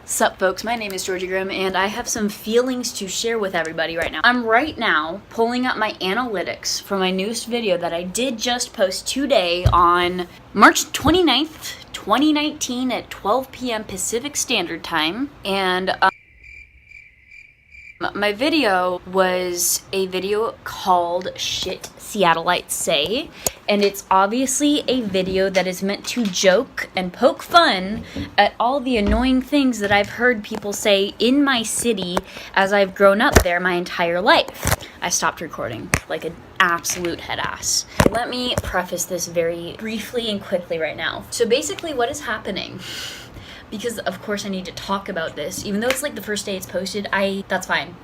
Sup folks, my name is Georgi Grimm and I have some feelings to share with everybody right now. I'm right now pulling up my analytics for my newest video that I did just post today on March 29th, 2019 at 12 p.m. Pacific Standard Time. And my video was a video called Shit Seattleites Say, and it's obviously a video that is meant to joke and poke fun at all the annoying things that I've heard people say in my city as I've grown up there my entire life. I stopped recording like an absolute head ass. Let me preface this very briefly and quickly right now. So basically what is happening, because of course I need to talk about this, even though it's like the first day it's posted, that's fine.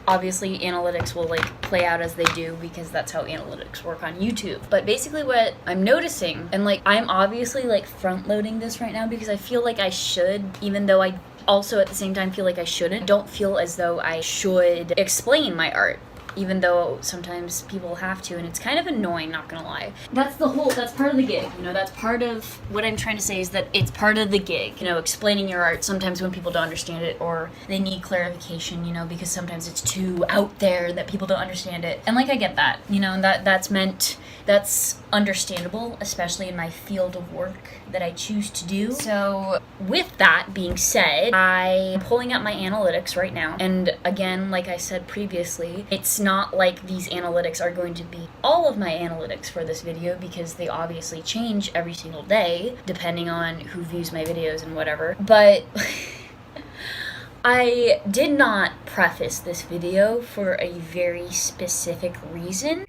Obviously analytics will like play out as they do because that's how analytics work on YouTube. But basically what I'm noticing, and like I'm obviously like front loading this right now because I feel like I should, even though I also at the same time feel like I shouldn't. Don't feel as though I should explain my art, even though sometimes people have to, and it's kind of annoying, not gonna lie. That's part of the gig, you know, that's part of what I'm trying to say is that it's part of the gig, you know, explaining your art sometimes when people don't understand it or they need clarification, you know, because sometimes it's too out there that people don't understand it. And like, I get that, you know, and that's understandable, especially in my field of work that I choose to do. So with that being said, I'm pulling up my analytics right now. And again, like I said previously, it's not like these analytics are going to be all of my analytics for this video because they obviously change every single day depending on who views my videos and whatever. But I did not preface this video for a very specific reason.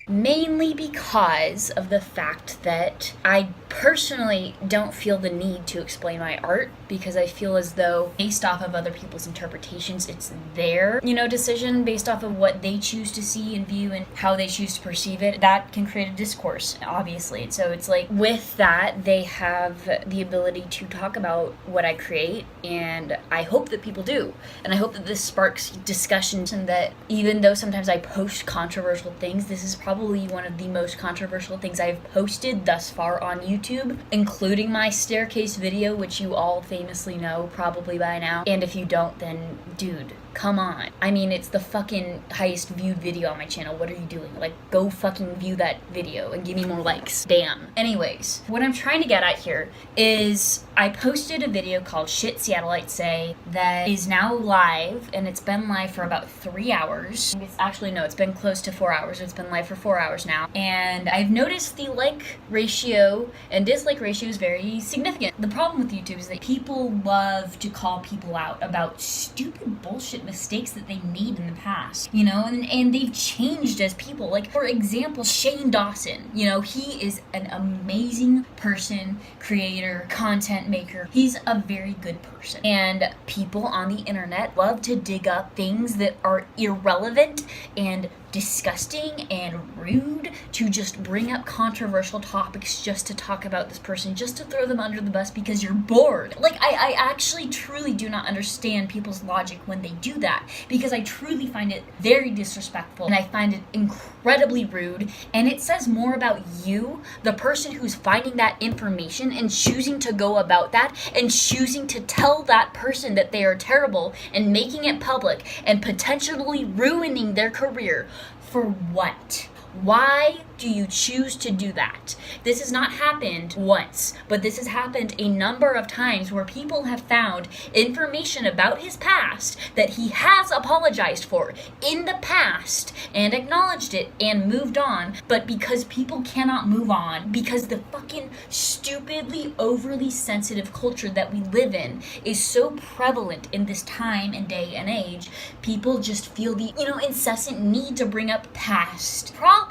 Mainly because of the fact that I personally don't feel the need to explain my art because I feel as though based off of other people's interpretations, it's their, you know, decision based off of what they choose to see and view and how they choose to perceive it. That can create a discourse, obviously. So it's like with that, they have the ability to talk about what I create, and I hope that people do. And I hope that this sparks discussions, and that even though sometimes I post controversial things, this is probably one of the most controversial things I've posted thus far on YouTube, including my staircase video, which you all famously know probably by now. And if you don't, then dude, come on. I mean, it's the fucking highest viewed video on my channel. What are you doing? Like, go fucking view that video and give me more likes. Damn. Anyways, what I'm trying to get at here is I posted a video called Shit Seattleites Say that is now live, and it's been live for about 3 hours. It's been close to 4 hours. It's been live for 4 hours now. And I've noticed the like ratio and dislike ratio is very significant. The problem with YouTube is that people love to call people out about stupid bullshit mistakes that they made in the past, you know, and they've changed as people. Like, for example, Dawson, you know, he is an amazing person, creator, content maker. He's a very good person, and people on the internet love to dig up things that are irrelevant and disgusting and rude to just bring up controversial topics just to talk about this person, just to throw them under the bus because you're bored. Like, I actually truly do not understand people's logic when they do that, because I truly find it very disrespectful and I find it incredibly rude, and it says more about you, the person who's finding that information and choosing to go about that and choosing to tell that person that they are terrible and making it public and potentially ruining their career. For what? Why do you choose to do that? This has not happened once, but this has happened a number of times where people have found information about his past that he has apologized for in the past and acknowledged it and moved on. But because people cannot move on, because the fucking stupidly overly sensitive culture that we live in is so prevalent in this time and day and age, people just feel the, you know, incessant need to bring up past problems.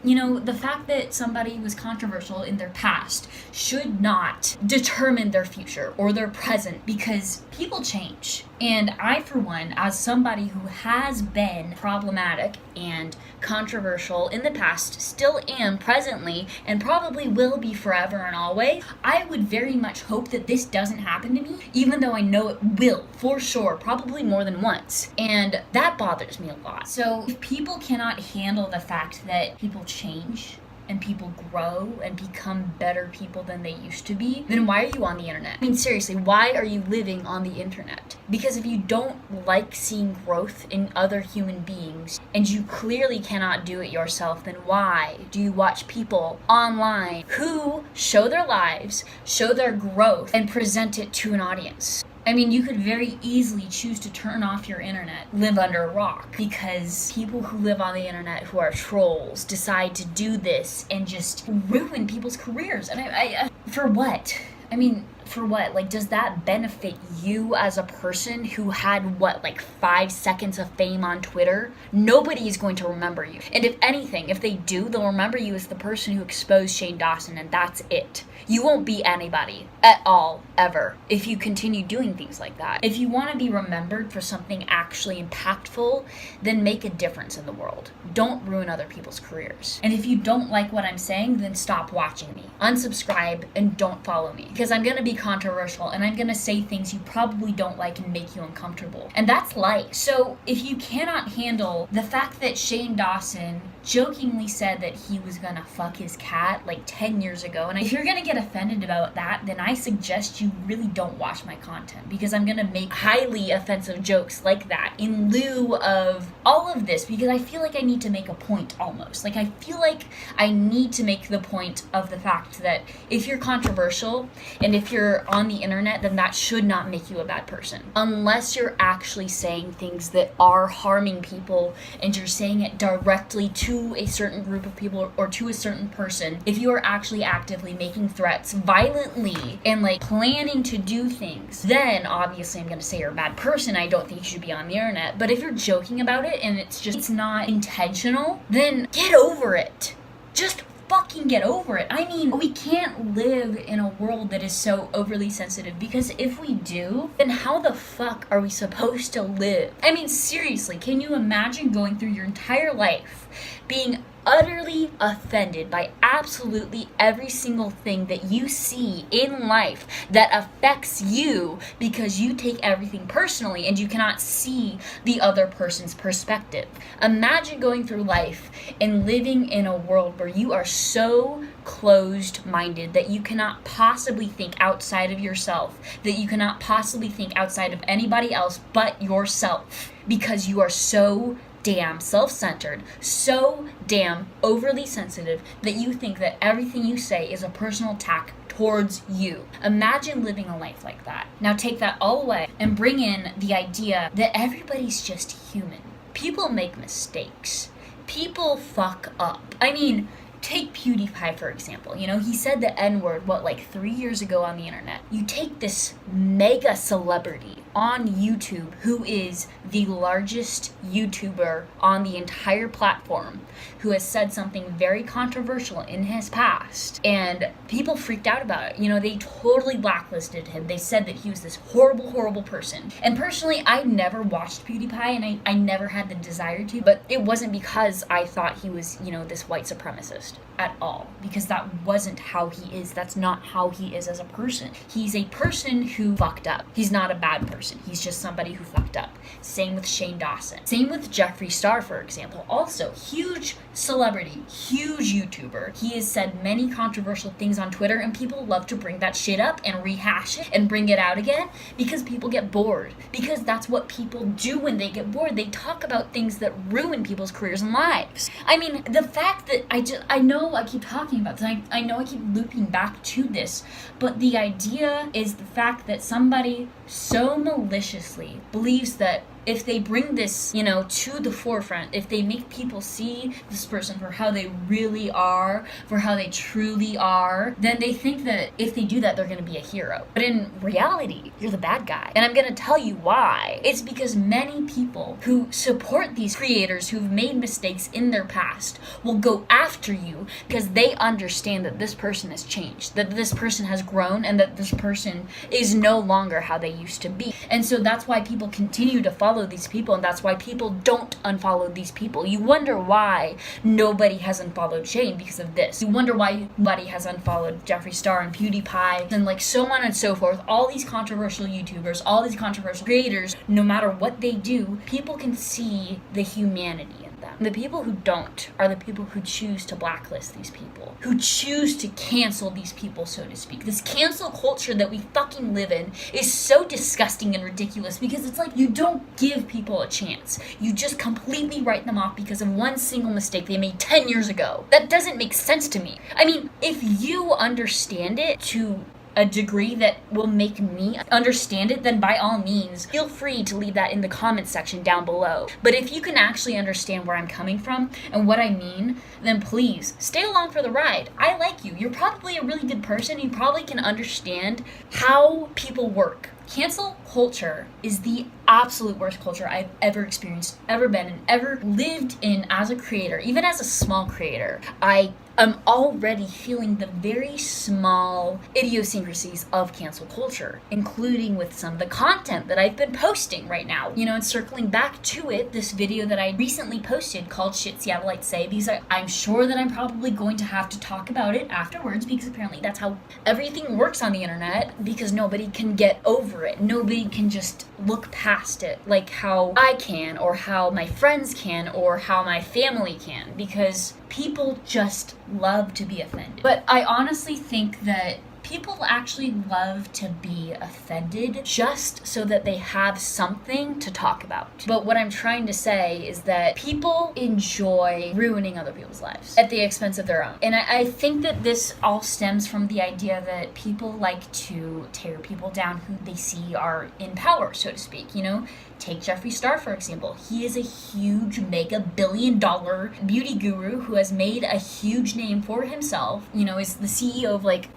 You know, the fact that somebody was controversial in their past should not determine their future or their present, because people change. And I, for one, as somebody who has been problematic and controversial in the past, still am presently, and probably will be forever and always, I would very much hope that this doesn't happen to me, even though I know it will, for sure, probably more than once. And that bothers me a lot. So if people cannot handle the fact that people change, and people grow and become better people than they used to be, then why are you on the internet? I mean, seriously, why are you living on the internet? Because if you don't like seeing growth in other human beings and you clearly cannot do it yourself, then why do you watch people online who show their lives, show their growth, and present it to an audience? I mean, you could very easily choose to turn off your internet, live under a rock, because people who live on the internet who are trolls decide to do this and just ruin people's careers. And I for what? I mean, for what? Like, does that benefit you as a person who had, what, like 5 seconds of fame on Twitter? Nobody is going to remember you. And if anything, if they do, they'll remember you as the person who exposed Shane Dawson, and that's it. You won't be anybody at all, ever, if you continue doing things like that. If you want to be remembered for something actually impactful, then make a difference in the world. Don't ruin other people's careers. And if you don't like what I'm saying, then stop watching me. Unsubscribe and don't follow me. Because I'm going to be controversial and I'm going to say things you probably don't like and make you uncomfortable. And that's life. So if you cannot handle the fact that Shane Dawson jokingly said that he was gonna fuck his cat like 10 years ago, and if you're gonna get offended about that, then I suggest you really don't watch my content, because I'm gonna make highly offensive jokes like that in lieu of all of this, because I feel like I need to make a point almost. Like, I feel like I need to make the point of the fact that if you're controversial and if you're on the internet, then that should not make you a bad person. Unless you're actually saying things that are harming people and you're saying it directly to a certain group of people or to a certain person. If you are actually actively making threats violently and like planning to do things, then obviously I'm going to say you're a bad person. I don't think you should be on the internet. But if you're joking about it and it's not intentional, then get over it. Just fucking get over it. I mean, we can't live in a world that is so overly sensitive, because if we do, then how the fuck are we supposed to live? I mean, seriously, can you imagine going through your entire life being utterly offended by absolutely every single thing that you see in life that affects you, because you take everything personally and you cannot see the other person's perspective? Imagine going through life and living in a world where you are so closed-minded that you cannot possibly think outside of yourself, that you cannot possibly think outside of anybody else but yourself, because you are so damn self-centered, so damn overly sensitive that you think that everything you say is a personal attack towards you. Imagine living a life like that. Now take that all away and bring in the idea that everybody's just human. People make mistakes. People fuck up. I mean, take Pewdiepie, for example. You know, he said the N-word, like 3 years ago on the internet. You take this mega celebrity on YouTube, who is the largest YouTuber on the entire platform, who has said something very controversial in his past, and people freaked out about it. You know, they totally blacklisted him. They said that he was this horrible, horrible person. And personally, I never watched Pewdiepie, and I never had the desire to, but it wasn't because I thought he was, you know, this white supremacist at all, because that wasn't how he is. That's not how he is as a person. He's a person who fucked up. He's not a bad person. He's just somebody who fucked up. Same with Shane Dawson. Same with Jeffree Star, for example. Also, huge celebrity, huge YouTuber. He has said many controversial things on Twitter, and people love to bring that shit up and rehash it and bring it out again, because people get bored. Because that's what people do when they get bored. They talk about things that ruin people's careers and lives. I mean, the fact that I know I keep talking about this, I know I keep looping back to this, but the idea is the fact that somebody so maliciously believes that if they bring this, you know, to the forefront, if they make people see this person for how they really are, for how they truly are, then they think that if they do that, they're going to be a hero. But in reality, you're the bad guy. And I'm going to tell you why. It's because many people who support these creators who've made mistakes in their past will go after you because they understand that this person has changed, that this person has grown, and that this person is no longer how they used to be. And so that's why people continue to follow these people, and that's why people don't unfollow these people. You wonder why nobody has unfollowed Shane because of this. You wonder why nobody has unfollowed Jeffree Star and Pewdiepie and like so on and so forth. All these controversial YouTubers, all these controversial creators, no matter what they do, people can see the humanity in them. The people who don't are the people who choose to blacklist these people, who choose to cancel these people, so to speak. This cancel culture that we fucking live in is so disgusting and ridiculous because it's like you don't give people a chance. You just completely write them off because of one single mistake they made 10 years ago. That doesn't make sense to me. I mean, if you understand it to a degree that will make me understand it, then by all means, feel free to leave that in the comments section down below. But if you can actually understand where I'm coming from and what I mean, then please stay along for the ride. I like you. You're probably a really good person. You probably can understand how people work. Cancel culture is the absolute worst culture I've ever experienced, ever been, and ever lived in as a creator. Even as a small creator, I am already feeling the very small idiosyncrasies of cancel culture, including with some of the content that I've been posting right now. You know, and circling back to it, this video that I recently posted called Shit Seattleites Say, I'm sure that I'm probably going to have to talk about it afterwards because apparently that's how everything works on the internet, because nobody can get over it. Nobody can just look past it like how I can, or how my friends can, or how my family can, because people just love to be offended. But I honestly think that people actually love to be offended just so that they have something to talk about. But what I'm trying to say is that people enjoy ruining other people's lives at the expense of their own. And I think that this all stems from the idea that people like to tear people down who they see are in power, so to speak, you know? Take Jeffree Star, for example. He is a huge mega billion-dollar beauty guru who has made a huge name for himself, you know, is the CEO of like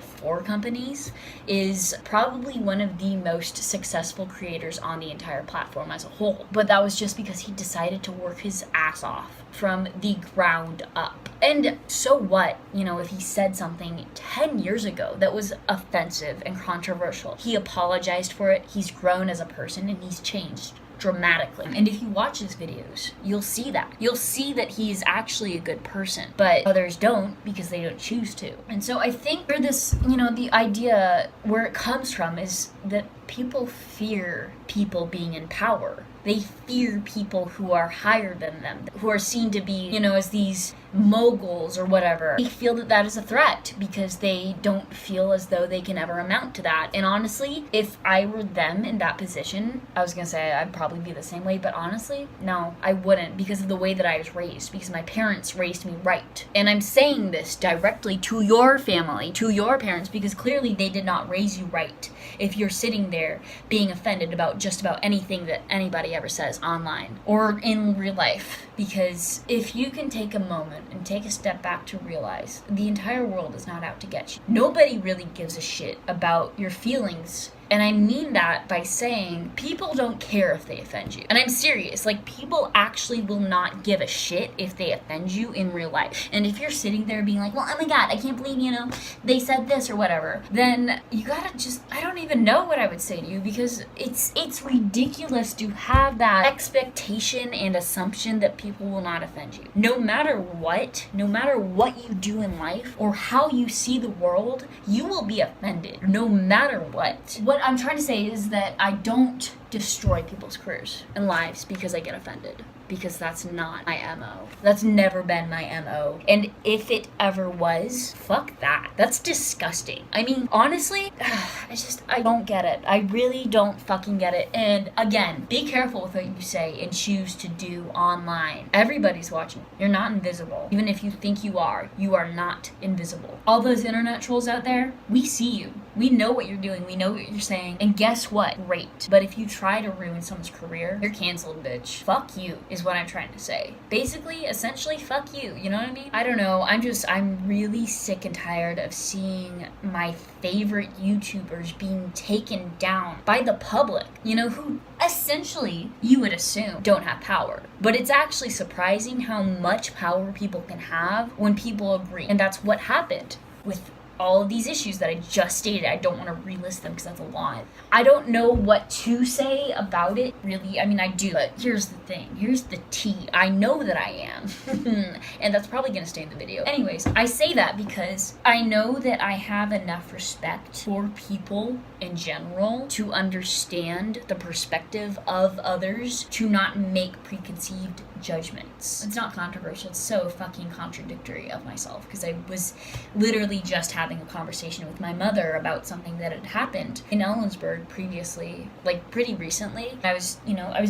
4 companies, is probably one of the most successful creators on the entire platform as a whole. But that was just because he decided to work his ass off from the ground up. And so what, you know, if he said something 10 years ago that was offensive and controversial? He apologized for it, he's grown as a person, and he's changed dramatically. And if you watch his videos, you'll see that. You'll see that he's actually a good person, but others don't because they don't choose to. And so I think where this, you know, the idea where it comes from is that people fear people being in power. They fear people who are higher than them, who are seen to be, you know, as these moguls or whatever. They feel that that is a threat because they don't feel as though they can ever amount to that. And honestly, if I were them in that position, I was gonna say I'd probably be the same way, but honestly, no, I wouldn't, because of the way that I was raised, because my parents raised me right. And I'm saying this directly to your family, to your parents, because clearly they did not raise you right if you're sitting there being offended about just about anything that anybody ever says online or in real life. Because if you can take a moment and take a step back to realize the entire world is not out to get you. Nobody really gives a shit about your feelings. And I mean that by saying people don't care if they offend you. And I'm serious. Like, people actually will not give a shit if they offend you in real life. And if you're sitting there being like, well, oh my God, I can't believe, you know, they said this or whatever, then you gotta just, I don't even know what I would say to you, because it's ridiculous to have that expectation and assumption that people will not offend you. No matter what you do in life or how you see the world, you will be offended no matter what. What I'm trying to say is that I don't destroy people's careers and lives because I get offended, because that's not my MO. That's never been my MO. And if it ever was, fuck that. That's disgusting. I mean, honestly, I don't get it. I really don't fucking get it. And again, be careful with what you say and choose to do online. Everybody's watching. You're not invisible. Even if you think you are not invisible. All those internet trolls out there, we see you. We know what you're doing. We know what you're saying. And guess what? Great. But if you try to ruin someone's career, you're canceled, bitch. Fuck you is what I'm trying to say. Basically, essentially, fuck you. You know what I mean? I don't know. I'm really sick and tired of seeing my favorite YouTubers being taken down by the public, you know, who essentially, you would assume, don't have power. But it's actually surprising how much power people can have when people agree. And that's what happened with all of these issues that I just stated. I don't want to relist them because that's a lot. I don't know what to say about it, really. I mean, I do, but here's the thing. Here's the tea. I know that I am. And that's probably going to stay in the video. Anyways, I say that because I know that I have enough respect for people in general to understand the perspective of others, to not make preconceived judgments. It's not controversial. It's so fucking contradictory of myself because I was literally just having a conversation with my mother about something that had happened in Ellensburg previously, like pretty recently. I was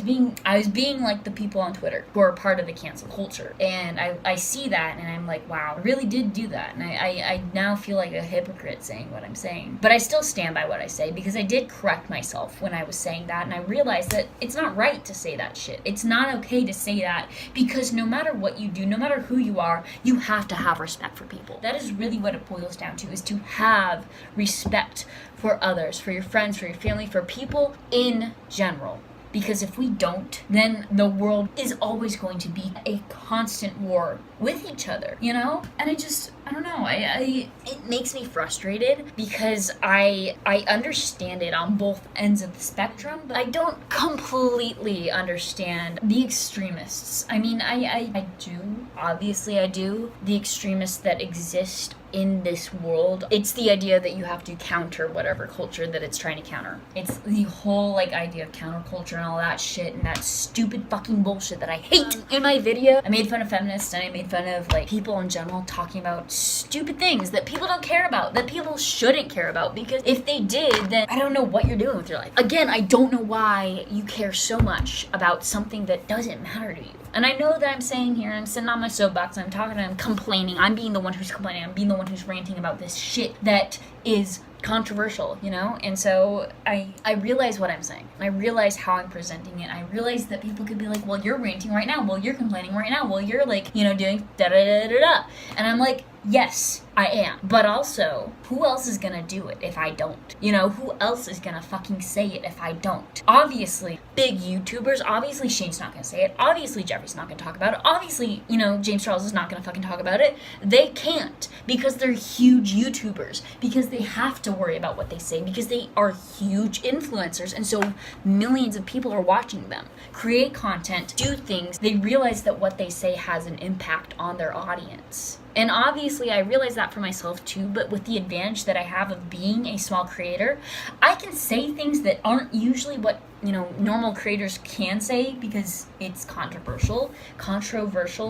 being like the people on Twitter who are part of the cancel culture, and I see that and I'm like, wow, I really did do that, and I now feel like a hypocrite saying what I'm saying, but I still stand by what I say because I did correct myself when I was saying that, and I realized that it's not right to say that shit. It's not okay to say that, because no matter what you do, no matter who you are, you have to have respect for people. That is really what it boils down to, is to have respect for others, for your friends, for your family, for people in general. Because if we don't, then the world is always going to be a constant war with each other, you know? And I don't know, it makes me frustrated because I understand it on both ends of the spectrum, but I don't completely understand the extremists. I mean, I do, obviously I do, the extremists that exist in this world. It's the idea that you have to counter whatever culture that it's trying to counter. It's the whole like idea of counterculture and all that shit and that stupid fucking bullshit that I hate. In my video, I made fun of feminists and I made fun of like people in general talking about stupid things that people don't care about, that people shouldn't care about, because if they did, then I don't know what you're doing with your life. Again, I don't know why you care so much about something that doesn't matter to you. And I know that I'm saying here, I'm sitting on my soapbox, I'm talking, I'm complaining, I'm being the one who's complaining, I'm being the one who's ranting about this shit that is controversial, you know? And so I realize what I'm saying. I realize how I'm presenting it. I realize that people could be like, well, you're ranting right now. Well, you're complaining right now. Well, you're like, you know, doing da-da-da-da-da. And I'm like, yes, I am. But also, who else is gonna do it if I don't? You know, who else is gonna fucking say it if I don't? Obviously, big YouTubers, obviously Shane's not gonna say it. Obviously, Jeffree's not gonna talk about it. Obviously, you know, James Charles is not gonna fucking talk about it. They can't, because they're huge YouTubers, because they have to worry about what they say, because they are huge influencers, and so millions of people are watching them create content, do things. They realize that what they say has an impact on their audience. And obviously I realize that for myself too, but with the advantage that I have of being a small creator, I can say things that aren't usually what, you know, normal creators can say, because it's controversial,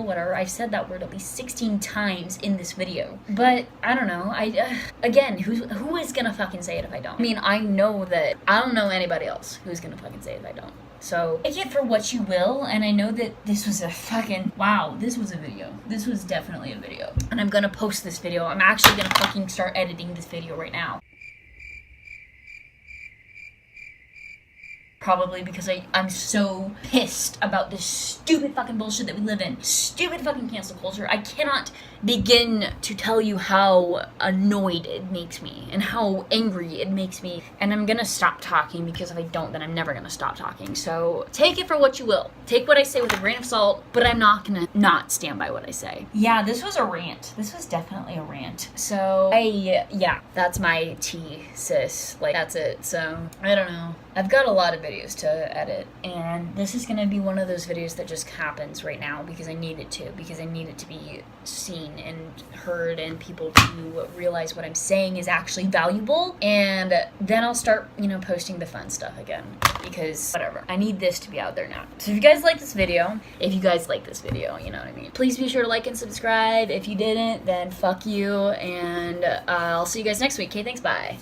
whatever. I've said that word at least 16 times in this video. But I don't know, again, who is gonna fucking say it if I don't? I mean, I know that I don't know anybody else who's gonna fucking say it if I don't. So take it for what you will, and I know that this was a fucking, wow, this was a video. This was definitely a video. And I'm gonna post this video. I'm actually gonna fucking start editing this video right now. Probably because I'm so pissed about this stupid fucking bullshit that we live in. Stupid fucking cancel culture. I cannot begin to tell you how annoyed it makes me and how angry it makes me. And I'm gonna stop talking, because if I don't, then I'm never gonna stop talking. So take it for what you will. Take what I say with a grain of salt, but I'm not gonna not stand by what I say. Yeah, this was a rant. This was definitely a rant. So yeah, that's my tea, sis. Like, that's it. So I don't know. I've got a lot of videos to edit, and this is gonna be one of those videos that just happens right now because I need it to, because I need it to be seen and heard, and people to realize what I'm saying is actually valuable. And then I'll start, you know, posting the fun stuff again, because whatever, I need this to be out there now. So if you guys like this video, you know what I mean, please be sure to like and subscribe. If you didn't, then fuck you, and I'll see you guys next week. Okay, thanks, bye.